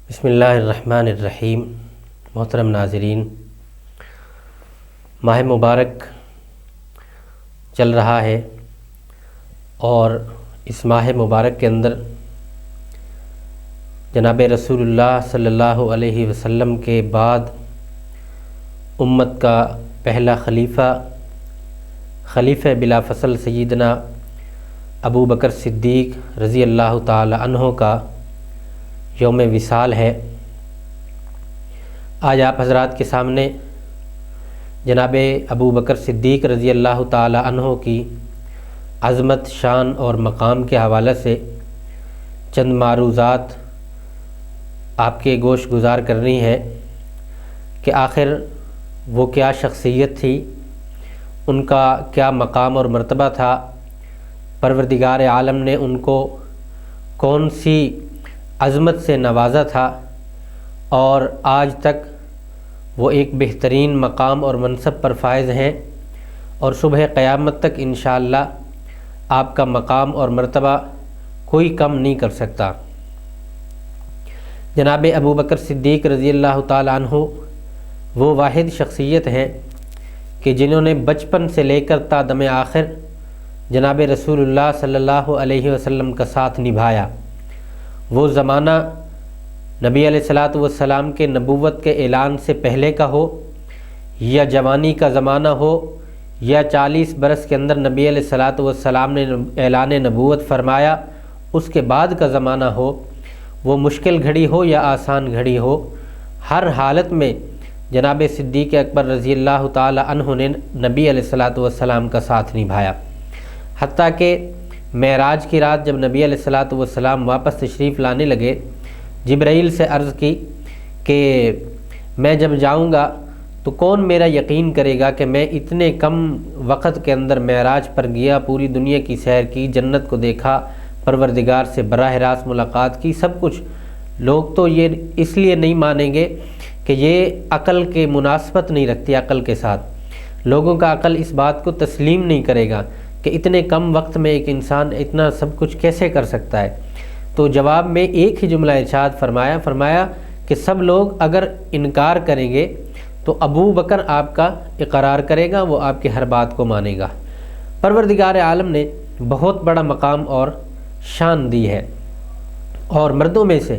بسم اللہ الرحمن الرحیم۔ محترم ناظرین، ماہ مبارک چل رہا ہے اور اس ماہ مبارک کے اندر جناب رسول اللہ صلی اللہ علیہ وسلم کے بعد امت کا پہلا خلیفہ بلا فصل سیدنا ابو بکر صدیق رضی اللہ تعالی عنہ کا یوم وصال ہے۔ آج آپ حضرات کے سامنے جناب ابو بکر صدیق رضی اللہ تعالی عنہ کی عظمت، شان اور مقام کے حوالے سے چند معروضات آپ کے گوش گزار کرنی ہے کہ آخر وہ کیا شخصیت تھی، ان کا کیا مقام اور مرتبہ تھا، پروردگار عالم نے ان کو کون سی عظمت سے نوازا تھا اور آج تک وہ ایک بہترین مقام اور منصب پر فائز ہیں اور صبح قیامت تک انشاءاللہ آپ کا مقام اور مرتبہ کوئی کم نہیں کر سکتا۔ جناب ابو بکر صدیق رضی اللہ تعالی عنہ وہ واحد شخصیت ہیں کہ جنہوں نے بچپن سے لے کر تا دم آخر جناب رسول اللہ صلی اللہ علیہ وسلم کا ساتھ نبھایا۔ وہ زمانہ نبی علیہ الصلاۃ والسلام کے نبوت کے اعلان سے پہلے کا ہو یا جوانی کا زمانہ ہو یا 40 برس کے اندر نبی علیہ الصلاۃ والسلام نے اعلان نبوت فرمایا اس کے بعد کا زمانہ ہو، وہ مشکل گھڑی ہو یا آسان گھڑی ہو، ہر حالت میں جناب صدیق اکبر رضی اللہ تعالی عنہ نے نبی علیہ الصلاۃ والسلام کا ساتھ نبھایا۔ حتیٰ کہ معراج کی رات جب نبی علیہ الصلاۃ والسلام واپس تشریف لانے لگے، جبرائیل سے عرض کی کہ میں جب جاؤں گا تو کون میرا یقین کرے گا کہ میں اتنے کم وقت کے اندر معراج پر گیا، پوری دنیا کی سیر کی، جنت کو دیکھا، پروردگار سے براہ راست ملاقات کی، سب کچھ۔ لوگ تو یہ اس لیے نہیں مانیں گے کہ یہ عقل کے مناسبت نہیں رکھتی عقل کے ساتھ، لوگوں کا عقل اس بات کو تسلیم نہیں کرے گا کہ اتنے کم وقت میں ایک انسان اتنا سب کچھ کیسے کر سکتا ہے۔ تو جواب میں ایک ہی جملہ ارشاد فرمایا کہ سب لوگ اگر انکار کریں گے تو ابو بکر آپ کا اقرار کرے گا، وہ آپ کی ہر بات کو مانے گا۔ پروردگار عالم نے بہت بڑا مقام اور شان دی ہے اور مردوں میں سے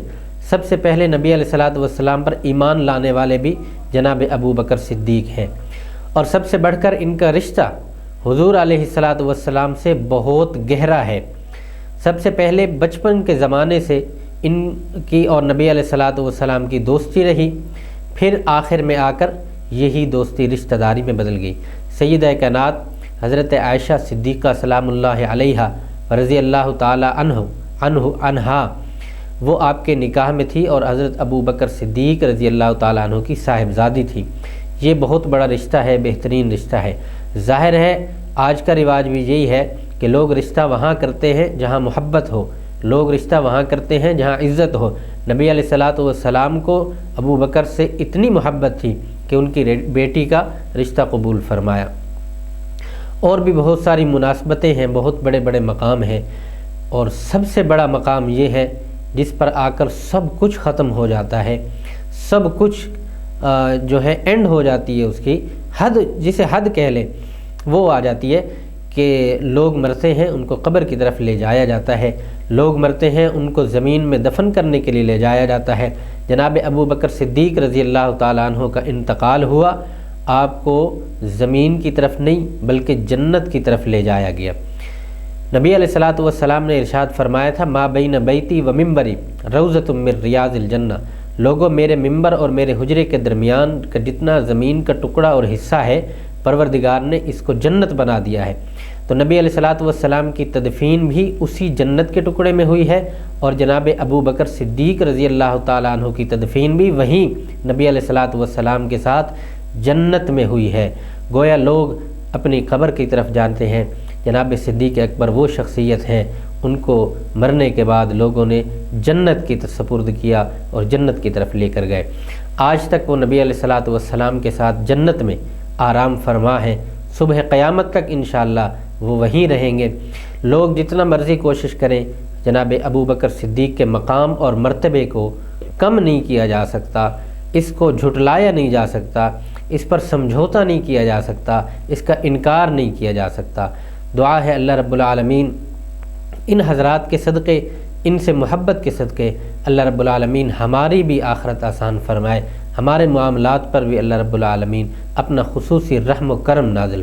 سب سے پہلے نبی علیہ الصلاۃ والسلام پر ایمان لانے والے بھی جناب ابو بکر صدیق ہیں، اور سب سے بڑھ کر ان کا رشتہ حضور علیہ الصلاۃ والسلام سے بہت گہرا ہے۔ سب سے پہلے بچپن کے زمانے سے ان کی اور نبی علیہ الصلاۃ والسلام کی دوستی رہی، پھر آخر میں آ کر یہی دوستی رشتہ داری میں بدل گئی۔ سیدہ کائنات حضرت عائشہ صدیقہ سلام اللہ علیہا رضی اللہ تعالی عنہا وہ آپ کے نکاح میں تھی اور حضرت ابو بکر صدیق رضی اللہ تعالی عنہ کی صاحبزادی تھی۔ یہ بہت بڑا رشتہ ہے، بہترین رشتہ ہے۔ ظاہر ہے آج کا رواج بھی یہی ہے کہ لوگ رشتہ وہاں کرتے ہیں جہاں محبت ہو، لوگ رشتہ وہاں کرتے ہیں جہاں عزت ہو۔ نبی علیہ الصلاۃ والسلام کو ابو بکر سے اتنی محبت تھی کہ ان کی بیٹی کا رشتہ قبول فرمایا۔ اور بھی بہت ساری مناسبتیں ہیں، بہت بڑے بڑے مقام ہیں، اور سب سے بڑا مقام یہ ہے جس پر آ کر سب کچھ ختم ہو جاتا ہے، سب کچھ جو ہے اینڈ ہو جاتی ہے، اس کی حد جسے حد کہہ لیں وہ آ جاتی ہے کہ لوگ مرتے ہیں ان کو قبر کی طرف لے جایا جاتا ہے، لوگ مرتے ہیں ان کو زمین میں دفن کرنے کے لیے لے جایا جاتا ہے۔ جناب ابو بکر صدیق رضی اللہ تعالیٰ عنہ کا انتقال ہوا، آپ کو زمین کی طرف نہیں بلکہ جنت کی طرف لے جایا گیا۔ نبی علیہ الصلاۃ والسلام نے ارشاد فرمایا تھا ما بین بیتی و ممبری روضۃ من ریاض الجنہ، لوگوں میرے ممبر اور میرے حجرے کے درمیان کا جتنا زمین کا ٹکڑا اور حصہ ہے پروردگار نے اس کو جنت بنا دیا ہے۔ تو نبی علیہ الصلاۃ والسلام کی تدفین بھی اسی جنت کے ٹکڑے میں ہوئی ہے، اور جناب ابو بکر صدیق رضی اللہ تعالیٰ عنہ کی تدفین بھی وہیں نبی علیہ الصلاۃ والسلام کے ساتھ جنت میں ہوئی ہے۔ گویا لوگ اپنی قبر کی طرف جانتے ہیں، جناب صدیق اکبر وہ شخصیت ہیں ان کو مرنے کے بعد لوگوں نے جنت کی سپرد کیا اور جنت کی طرف لے کر گئے۔ آج تک وہ نبی علیہ الصلاۃ والسلام کے ساتھ جنت میں آرام فرما ہیں، صبح قیامت تک انشاءاللہ وہ وہیں رہیں گے۔ لوگ جتنا مرضی کوشش کریں جناب ابو بکر صدیق کے مقام اور مرتبے کو کم نہیں کیا جا سکتا، اس کو جھٹلایا نہیں جا سکتا، اس پر سمجھوتا نہیں کیا جا سکتا، اس کا انکار نہیں کیا جا سکتا۔ دعا ہے اللہ رب العالمین ان حضرات کے صدقے، ان سے محبت کے صدقے اللہ رب العالمین ہماری بھی آخرت آسان فرمائے، ہمارے معاملات پر بھی اللہ رب العالمین اپنا خصوصی رحم و کرم نازل فرمائے۔